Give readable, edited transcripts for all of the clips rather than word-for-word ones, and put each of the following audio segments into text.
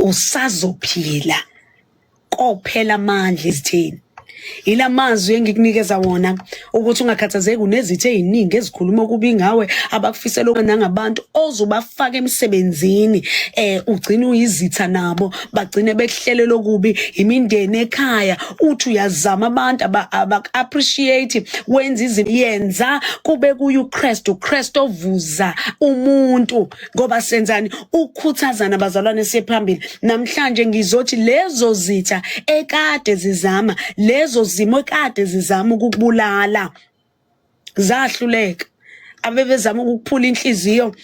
usazophila kophela amandla ezitheni. Ilamazwi engikunikeza wona ukuthi ungakhathazeki unezitho eziningi ezikhuluma kubi ngawe abakufisela nangabantu ozobafaka emsebenzini ugcina uyizitha nabo bagcine bekuhlelela okubi imindeni ekhaya uthi uyazama abantu appreciate wenza izinto yenza kube kuyu Christ ovuza umuntu ngoba senzani ukukhuthazana abazalwane sephambili. Namhlanje ngizothi lezo zitha ekade zizama lezo zimo ekade zizama ukukubulala zahluleka abebezama ukukuphula inhliziyo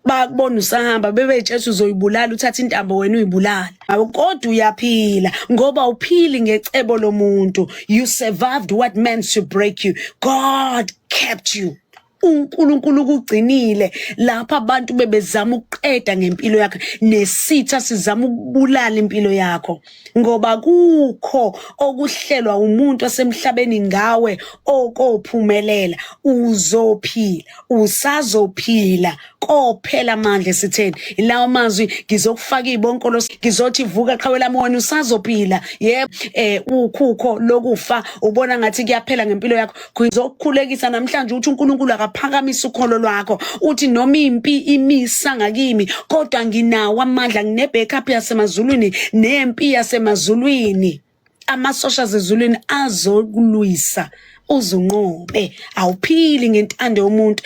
bakubona usahamba bebetshela uzoyibulala uthatha intambo wena uyibulala kodwa uyaphila ngoba uphili ngecebo lomuntu. You survived what meant to break you. God kept you. uNkulunkulu kugcinile lapha abantu bebezama ukuqeda ngempilo yakho nesitha sizama ukubulala impilo yakho ngoba kukho okuhlelwa umuntu osemhlabeni ngawe okophumelela. Uzophila usazophila kophela amandla esitheni. Ilawo mazwi ngizokufaka ibonkolo ngizothi vuka qhawela wena usazophila. Yebo ukukho lokufa ubona ngathi kuyaphela ngempilo yakho kuzokukhulekisa namhlanje uthi uNkulunkulu akaphakamisa ukholo lwakho uthi noma impi imisa ngakimi kodwa nginawo amandla ngine backup yasemazulwini nempi yasemazulwini amasosha ezulwini azokulwisa uzunqobe. Awuphili ngentando yomuntu.